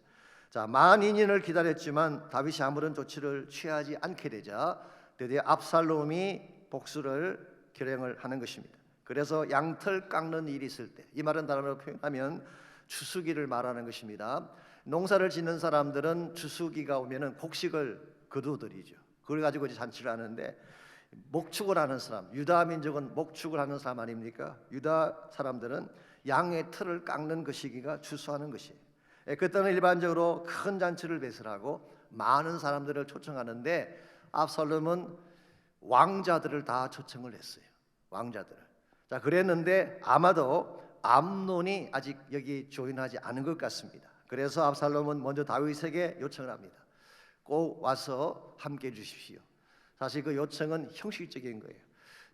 자, 만 2년을 기다렸지만 다윗이 아무런 조치를 취하지 않게 되자 드디어 압살롬이 복수를 결행을 하는 것입니다. 그래서 양털 깎는 일이 있을 때, 이 말은 다른 말로 표현하면 추수기를 말하는 것입니다. 농사를 짓는 사람들은 추수기가 오면은 곡식을 거두어들이죠. 그걸 가지고 이제 잔치를 하는데 목축을 하는 사람, 유다 민족은 목축을 하는 사람 아닙니까? 유다 사람들은 양의 털을 깎는 그 시기가 추수하는 것이에요. 그때는 일반적으로 큰 잔치를 배설하고 많은 사람들을 초청하는데 압살롬은 왕자들을 다 초청을 했어요. 왕자들을. 자, 그랬는데 아마도 암논이 아직 여기 조인하지 않은 것 같습니다. 그래서 압살롬은 먼저 다윗에게 요청을 합니다. 꼭 와서 함께 해 주십시오. 사실 그 요청은 형식적인 거예요.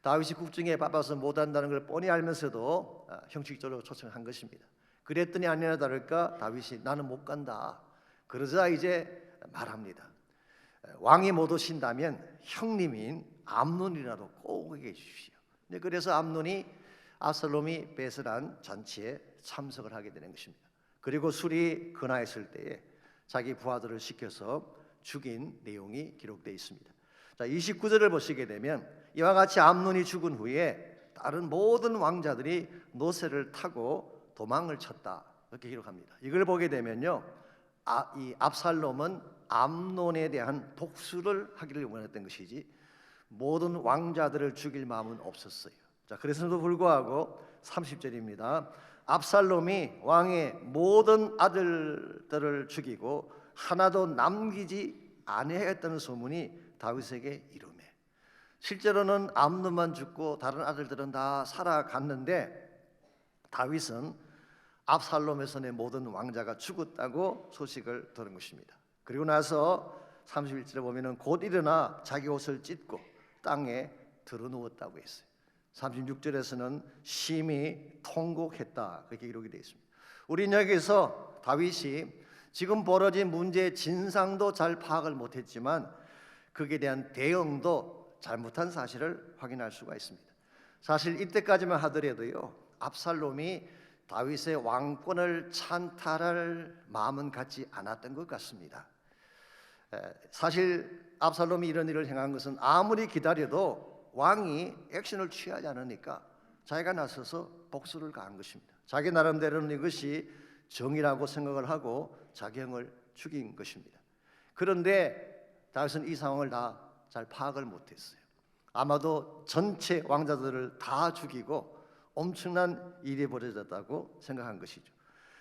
다윗이 국정에 바빠서 못한다는 걸 뻔히 알면서도 형식적으로 초청한 것입니다. 그랬더니 아니나 다를까 다윗이 나는 못 간다. 그러자 이제 말합니다. 왕이 못 오신다면 형님인 암논이라도 꼭 오게 해주십시오. 그래서 암논이 압살롬이 배설한 잔치에 참석을 하게 되는 것입니다. 그리고 술이 근하였을 때에 자기 부하들을 시켜서 죽인 내용이 기록되어 있습니다. 자, 29절을 보시게 되면 이와 같이 암논이 죽은 후에 다른 모든 왕자들이 노새를 타고 도망을 쳤다 이렇게 기록합니다. 이걸 보게 되면요, 이 압살롬은 암논에 대한 복수를 하기를 원했던 것이지 모든 왕자들을 죽일 마음은 없었어요. 자, 그래서도 불구하고 30절입니다. 압살롬이 왕의 모든 아들들을 죽이고 하나도 남기지 아니하였다는 소문이 다윗에게 이르매. 실제로는 암논만 죽고 다른 아들들은 다 살아갔는데 다윗은 압살롬의 손에 모든 왕자가 죽었다고 소식을 들은 것입니다. 그리고 나서 31절에 보면은 곧 일어나 자기 옷을 찢고 땅에 드러누웠다고 했어요. 36절에서는 심히 통곡했다 그렇게 기록이 되어 있습니다. 우리는 여기서 다윗이 지금 벌어진 문제의 진상도 잘 파악을 못했지만 그에 대한 대응도 잘못한 사실을 확인할 수가 있습니다. 사실 이때까지만 하더라도요, 압살롬이 다윗의 왕권을 찬탈할 마음은 갖지 않았던 것 같습니다. 사실 압살롬이 이런 일을 행한 것은 아무리 기다려도 왕이 액션을 취하지 않으니까 자기가 나서서 복수를 가한 것입니다. 자기 나름대로는 이것이 정의라고 생각을 하고 자기 형을 죽인 것입니다. 그런데 다윗은 이 상황을 다 잘 파악을 못했어요. 아마도 전체 왕자들을 다 죽이고 엄청난 일이 벌어졌다고 생각한 것이죠.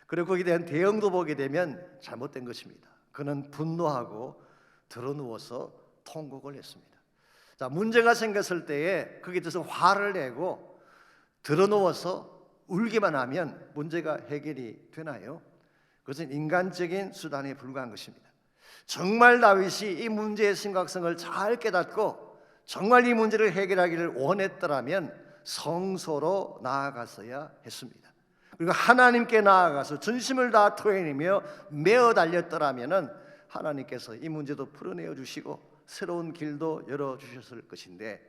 그리고 거기에 대한 대응도 보게 되면 잘못된 것입니다. 그는 분노하고 드러누워서 통곡을 했습니다. 자, 문제가 생겼을 때에 거기에 대해서 화를 내고 드러누워서 울기만 하면 문제가 해결이 되나요? 그것은 인간적인 수단에 불과한 것입니다. 정말 다윗이 이 문제의 심각성을 잘 깨닫고 정말 이 문제를 해결하기를 원했더라면 성소로 나아갔어야 했습니다. 그리고 하나님께 나아가서 전심을 다 토해내며 메어 달렸더라면 하나님께서 이 문제도 풀어내어 주시고 새로운 길도 열어주셨을 것인데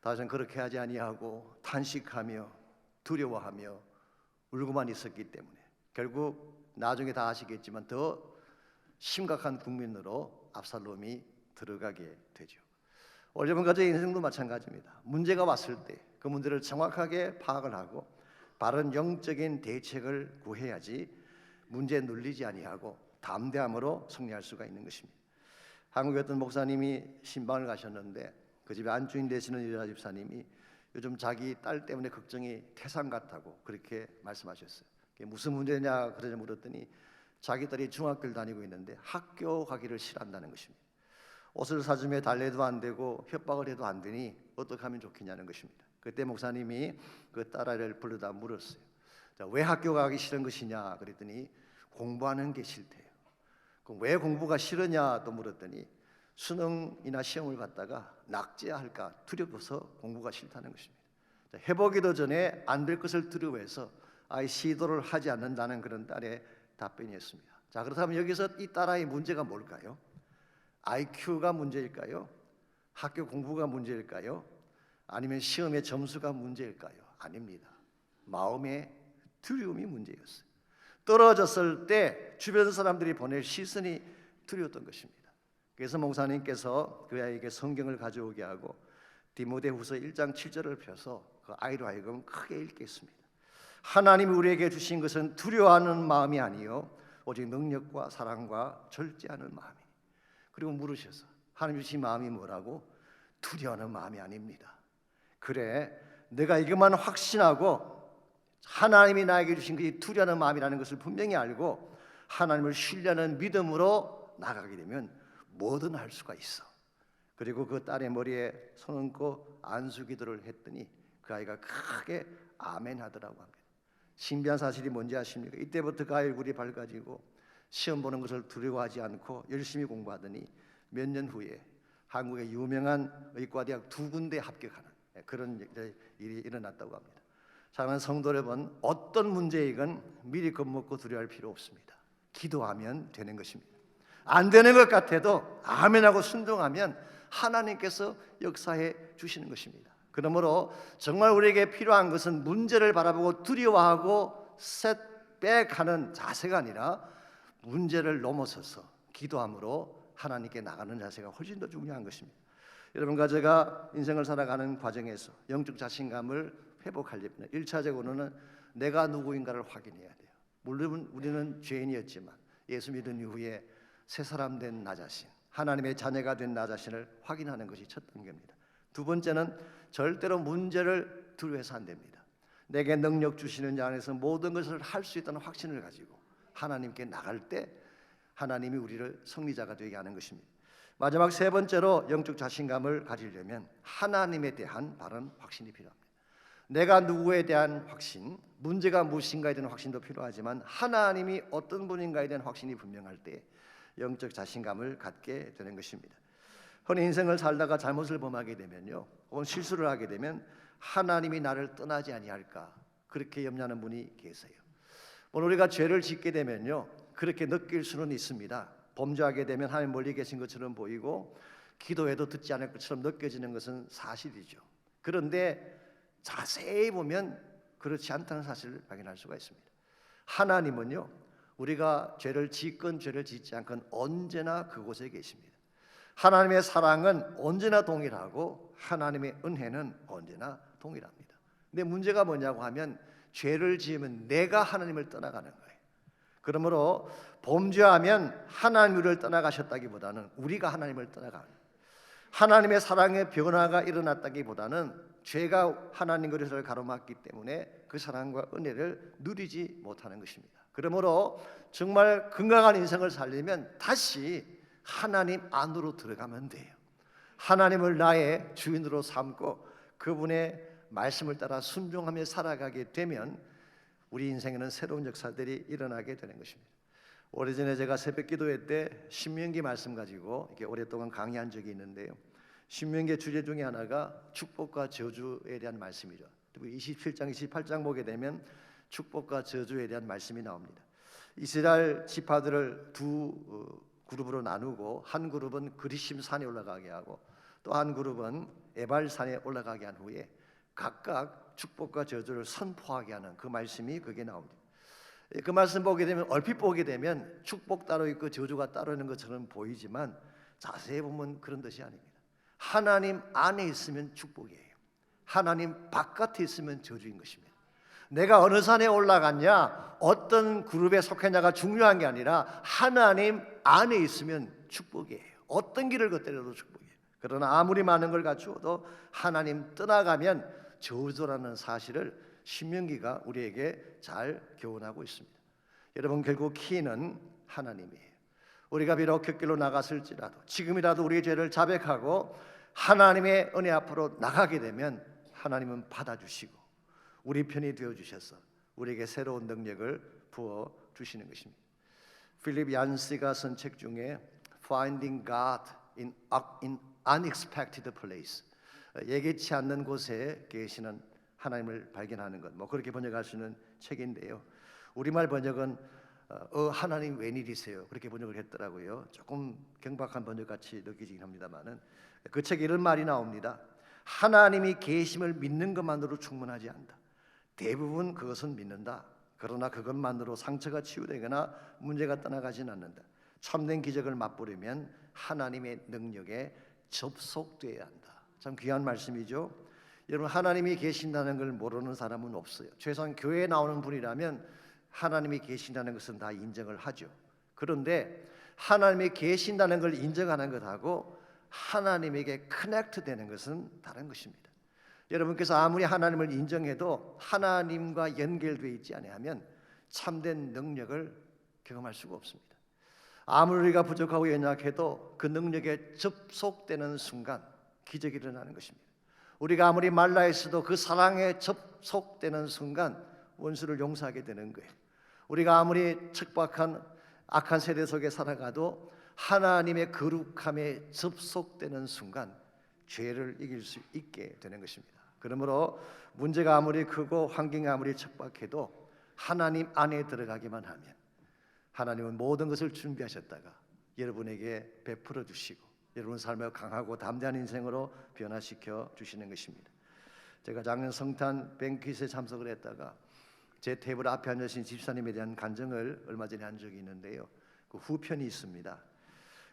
다윗은 그렇게 하지 아니하고 탄식하며 두려워하며 울고만 있었기 때문에 결국 나중에 다 아시겠지만 더 심각한 국민으로 압살롬이 들어가게 되죠. 여러분 가정의 인생도 마찬가지입니다. 문제가 왔을 때 그 문제를 정확하게 파악을 하고 바른 영적인 대책을 구해야지 문제에 눌리지 아니하고 담대함으로 승리할 수가 있는 것입니다. 한국의 어떤 목사님이 신방을 가셨는데 그 집에 안주인 되시는 이라 집사님이 요즘 자기 딸 때문에 걱정이 태산 같다고 그렇게 말씀하셨어요. 그게 무슨 문제냐 그러자 물었더니 자기 딸이 중학교를 다니고 있는데 학교 가기를 싫어한다는 것입니다. 옷을 사주며 달래도 안 되고 협박을 해도 안 되니 어떻게 하면 좋겠냐는 것입니다. 그때 목사님이 그 딸아이를 불러다 물었어요. 자, 왜 학교 가기 싫은 것이냐 그랬더니 공부하는 게 싫대요. 그럼 왜 공부가 싫으냐 또 물었더니 수능이나 시험을 봤다가 낙제해야 할까 두려워서 공부가 싫다는 것입니다. 자, 해보기도 전에 안 될 것을 두려워해서 아예 시도를 하지 않는다는 그런 딸의 답변이었습니다. 자, 그렇다면 여기서 이 딸아이의 문제가 뭘까요? IQ가 문제일까요? 학교 공부가 문제일까요? 아니면 시험의 점수가 문제일까요? 아닙니다. 마음의 두려움이 문제였어요. 떨어졌을 때 주변 사람들이 보낼 시선이 두려웠던 것입니다. 그래서 목사님께서 그 아이에게 성경을 가져오게 하고 디모데후서 1장 7절을 펴서 그 아이로 하여금 크게 읽게 했습니다. 하나님이 우리에게 주신 것은 두려워하는 마음이 아니요 오직 능력과 사랑과 절제하는 마음이. 그리고 물으셔서 하나님 주신 마음이 뭐라고? 두려워하는 마음이 아닙니다. 그래, 내가 이것만 확신하고 하나님이 나에게 주신 그 두려워하는 마음이라는 것을 분명히 알고 하나님을 신뢰하는 믿음으로 나가게 되면 뭐든 할 수가 있어. 그리고 그 딸의 머리에 손 얹고 안수기도를 했더니 그 아이가 크게 아멘 하더라고 합니다. 신비한 사실이 뭔지 아십니까? 이때부터 그 아이 얼굴이 밝아지고 시험 보는 것을 두려워하지 않고 열심히 공부하더니 몇 년 후에 한국의 유명한 의과대학 2군데 합격하는 그런 일이 일어났다고 합니다. 사랑하는 성도 여러분, 어떤 문제이건 미리 겁먹고 두려워할 필요 없습니다. 기도하면 되는 것입니다. 안 되는 것 같아도 아멘하고 순종하면 하나님께서 역사해 주시는 것입니다. 그러므로 정말 우리에게 필요한 것은 문제를 바라보고 두려워하고 setback하는 자세가 아니라 문제를 넘어서서 기도함으로 하나님께 나가는 자세가 훨씬 더 중요한 것입니다. 여러분과 제가 인생을 살아가는 과정에서 영적 자신감을 회복하려면 1차적으로는 내가 누구인가를 확인해야 돼요. 물론 우리는 죄인이었지만 예수 믿은 이후에 새 사람 된 나 자신, 하나님의 자녀가 된 나 자신을 확인하는 것이 첫 단계입니다. 두 번째는 절대로 문제를 두려워해서 안 됩니다. 내게 능력 주시는 자 안에서 모든 것을 할 수 있다는 확신을 가지고 하나님께 나갈 때 하나님이 우리를 승리자가 되게 하는 것입니다. 마지막 세 번째로 영적 자신감을 가지려면 하나님에 대한 바른 확신이 필요합니다. 내가 누구에 대한 확신, 문제가 무엇인가에 대한 확신도 필요하지만 하나님이 어떤 분인가에 대한 확신이 분명할 때 영적 자신감을 갖게 되는 것입니다. 흔히 인생을 살다가 잘못을 범하게 되면요, 혹은 실수를 하게 되면 하나님이 나를 떠나지 아니할까 그렇게 염려하는 분이 계세요. 오늘 우리가 죄를 짓게 되면요 그렇게 느낄 수는 있습니다. 범죄하게 되면 하나님 멀리 계신 것처럼 보이고 기도해도 듣지 않을 것처럼 느껴지는 것은 사실이죠. 그런데 자세히 보면 그렇지 않다는 사실을 발견할 수가 있습니다. 하나님은요 우리가 죄를 짓건 죄를 짓지 않건 언제나 그곳에 계십니다. 하나님의 사랑은 언제나 동일하고 하나님의 은혜는 언제나 동일합니다. 근데 문제가 뭐냐고 하면 죄를 지으면 내가 하나님을 떠나가는 거예요. 그러므로 범죄하면 하나님 우리를 떠나가셨다기보다는 우리가 하나님을 떠나가는, 하나님의 사랑의 변화가 일어났다기보다는 죄가 하나님 그릇을 가로막기 때문에 그 사랑과 은혜를 누리지 못하는 것입니다. 그러므로 정말 건강한 인생을 살려면 다시 하나님 안으로 들어가면 돼요. 하나님을 나의 주인으로 삼고 그분의 말씀을 따라 순종하며 살아가게 되면 우리 인생에는 새로운 역사들이 일어나게 되는 것입니다. 오래전에 제가 새벽 기도회 때 신명기 말씀 가지고 이렇게 오랫동안 강의한 적이 있는데요. 신명기의 주제 중에 하나가 축복과 저주에 대한 말씀이죠. 27장, 28장 보게 되면 축복과 저주에 대한 말씀이 나옵니다. 이스라엘 지파들을 두 그룹으로 나누고 한 그룹은 그리심 산에 올라가게 하고 또 한 그룹은 에발 산에 올라가게 한 후에 각각 축복과 저주를 선포하게 하는 그 말씀이 거기에 나옵니다. 그 말씀 보게 되면 얼핏 보게 되면 축복 따로 있고 저주가 따로 있는 것처럼 보이지만 자세히 보면 그런 뜻이 아닙니다. 하나님 안에 있으면 축복이에요. 하나님 바깥에 있으면 저주인 것입니다. 내가 어느 산에 올라갔냐, 어떤 그룹에 속했냐가 중요한 게 아니라 하나님 안에 있으면 축복이에요. 어떤 길을 걷더라도 축복이에요. 그러나 아무리 많은 걸 갖추어도 하나님 떠나가면 저주라는 사실을 신명기가 우리에게 잘 교훈하고 있습니다. 여러분, 결국 키는 하나님이에요. 우리가 비록 곁길로 나갔을지라도 지금이라도 우리의 죄를 자백하고 하나님의 은혜 앞으로 나가게 되면 하나님은 받아주시고 우리 편이 되어주셔서 우리에게 새로운 능력을 부어주시는 것입니다. 필립 얀시가 쓴 책 중에 Finding God in Unexpected Place, 예기치 않는 곳에 계시는 하나님을 발견하는 것, 뭐 그렇게 번역할 수 있는 책인데요. 우리말 번역은 하나님 웬일이세요? 그렇게 번역을 했더라고요. 조금 경박한 번역같이 느끼긴 합니다만은 그 책에 이런 말이 나옵니다. 하나님이 계심을 믿는 것만으로 충분하지 않다. 대부분 그것은 믿는다. 그러나 그것만으로 상처가 치유되거나 문제가 떠나가진 않는다. 참된 기적을 맛보려면 하나님의 능력에 접속돼야 한다. 참 귀한 말씀이죠. 여러분, 하나님이 계신다는 걸 모르는 사람은 없어요. 최소한 교회에 나오는 분이라면 하나님이 계신다는 것은 다 인정을 하죠. 그런데 하나님이 계신다는 걸 인정하는 것하고 하나님에게 커넥트 되는 것은 다른 것입니다. 여러분께서 아무리 하나님을 인정해도 하나님과 연결되어 있지 않으면 참된 능력을 경험할 수가 없습니다. 아무리 우리가 부족하고 연약해도 그 능력에 접속되는 순간 기적이 일어나는 것입니다. 우리가 아무리 말라 있어도 그 사랑에 접속되는 순간 원수를 용서하게 되는 거예요. 우리가 아무리 척박한 악한 세대 속에 살아가도 하나님의 거룩함에 접속되는 순간 죄를 이길 수 있게 되는 것입니다. 그러므로 문제가 아무리 크고 환경이 아무리 척박해도 하나님 안에 들어가기만 하면 하나님은 모든 것을 준비하셨다가 여러분에게 베풀어 주시고 여러분 삶을 강하고 담대한 인생으로 변화시켜 주시는 것입니다. 제가 작년 성탄 뱅퀴트에 참석을 했다가 제 테이블 앞에 앉으신 집사님에 대한 간증을 얼마 전에 한 적이 있는데요. 그 후편이 있습니다.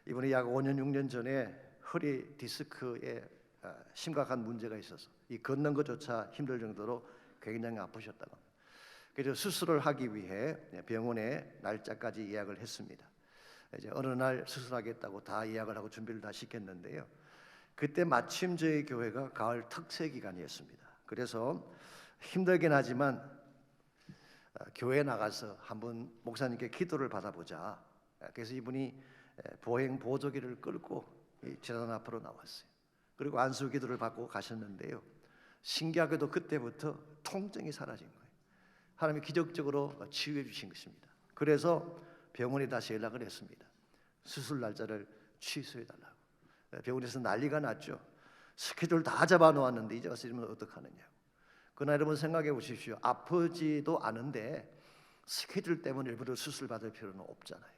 이분이 약 5년 6년 전에 허리 디스크에 심각한 문제가 있어서 이 걷는 것조차 힘들 정도로 굉장히 아프셨다고 합니다. 그래서 수술을 하기 위해 병원에 날짜까지 예약을 했습니다. 이제 어느 날 수술하겠다고 다 예약을 하고 준비를 다 시켰는데요. 그때 마침 저희 교회가 가을 특세 기간이었습니다. 그래서 힘들긴 하지만 교회에 나가서 한번 목사님께 기도를 받아보자. 그래서 이분이 보행 보조기를 끌고 재단 앞으로 나왔어요. 그리고 안수 기도를 받고 가셨는데요. 신기하게도 그때부터 통증이 사라진 거예요. 하나님이 기적적으로 치유해 주신 것입니다. 그래서 병원에 다시 연락을 했습니다. 수술 날짜를 취소해 달라고. 병원에서 난리가 났죠. 스케줄 다 잡아 놓았는데 이제 와서 이러면 어떡하느냐고. 그러나 여러분 생각해 보십시오. 아프지도 않은데 스케줄 때문에 일부러 수술 받을 필요는 없잖아요.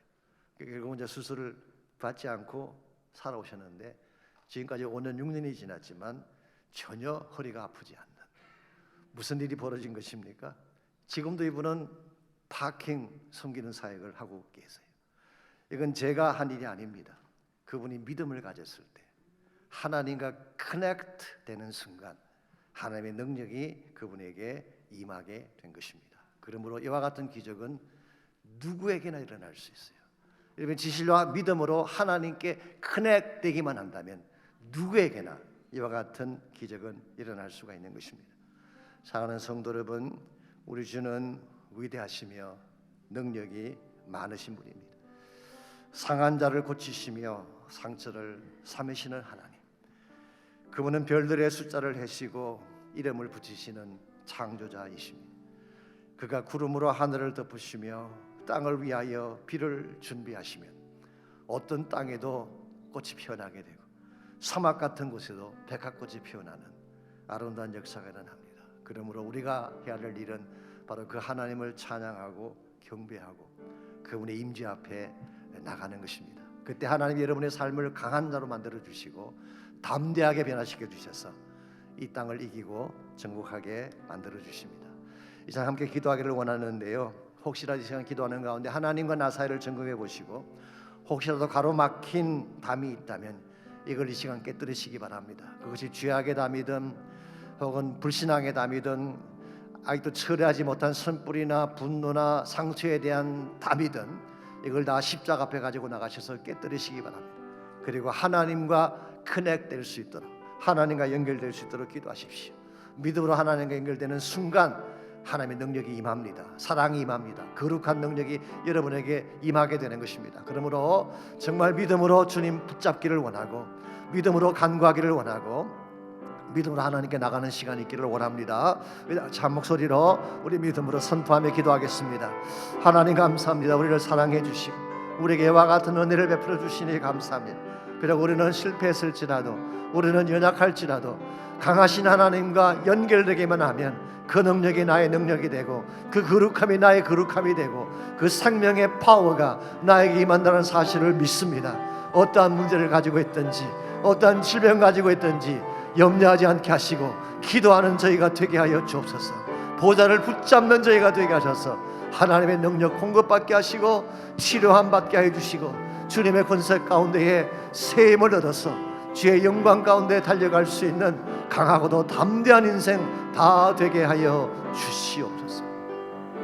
결국 이제 수술을 받지 않고 살아오셨는데 지금까지 5년 6년이 지났지만 전혀 허리가 아프지 않는 무슨 일이 벌어진 것입니까? 지금도 이분은 파킹 섬기는 사역을 하고 계세요. 이건 제가 한 일이 아닙니다. 그분이 믿음을 가졌을 때 하나님과 커넥트 되는 순간 하나님의 능력이 그분에게 임하게 된 것입니다. 그러므로 이와 같은 기적은 누구에게나 일어날 수 있어요. 여러분, 진실과 믿음으로 하나님께 커넥트 되기만 한다면 누구에게나 이와 같은 기적은 일어날 수가 있는 것입니다. 사랑하는 성도 여러분, 우리 주는 위대하시며 능력이 많으신 분입니다. 상한 자를 고치시며 상처를 삼으시는 하나님, 그분은 별들의 숫자를 헤시고 이름을 붙이시는 창조자이십니다. 그가 구름으로 하늘을 덮으시며 땅을 위하여 비를 준비하시면 어떤 땅에도 꽃이 피어나게 되고 사막 같은 곳에도 백합꽃이 피어나는 아름다운 역사가 일어납니다. 그러므로 우리가 해야 할 일은 바로 그 하나님을 찬양하고 경배하고 그분의 임재 앞에 나가는 것입니다. 그때 하나님이 여러분의 삶을 강한 자로 만들어 주시고 담대하게 변화시켜 주셔서 이 땅을 이기고 정복하게 만들어 주십니다. 이 시간 함께 기도하기를 원하는데요. 혹시라도 이 시간 기도하는 가운데 하나님과 나 사이를 점검해 보시고 혹시라도 가로막힌 담이 있다면 이걸 이 시간 깨뜨리시기 바랍니다. 그것이 죄악의 담이든 혹은 불신앙의 담이든 아직도 처리하지 못한 선뿌리나 분노나 상처에 대한 담이든 이걸 다 십자가 앞에 가지고 나가셔서 깨뜨리시기 바랍니다. 그리고 하나님과 커넥될 수 있도록, 하나님과 연결될 수 있도록 기도하십시오. 믿음으로 하나님과 연결되는 순간 하나님의 능력이 임합니다. 사랑이 임합니다. 거룩한 능력이 여러분에게 임하게 되는 것입니다. 그러므로 정말 믿음으로 주님 붙잡기를 원하고, 믿음으로 간구하기를 원하고, 믿음으로 하나님께 나가는 시간이 있기를 원합니다. 참 목소리로 우리 믿음으로 선포하며 기도하겠습니다. 하나님 감사합니다. 우리를 사랑해 주시고 우리에게 이와 같은 은혜를 베풀어 주시니 감사합니다. 비록 우리는 실패했을지라도, 우리는 연약할지라도 강하신 하나님과 연결되기만 하면 그 능력이 나의 능력이 되고, 그 거룩함이 나의 거룩함이 되고, 그 생명의 파워가 나에게 임한다는 사실을 믿습니다. 어떠한 문제를 가지고 있든지, 어떠한 질병 가지고 있든지 염려하지 않게 하시고, 기도하는 저희가 되게 하여 주옵소서. 보좌를 붙잡는 저희가 되게 하셔서 하나님의 능력 공급받게 하시고, 치료함 받게 하여 주시고, 주님의 권세 가운데에 새 힘을 얻어서 주의 영광 가운데 달려갈 수 있는 강하고도 담대한 인생 다 되게 하여 주시옵소서.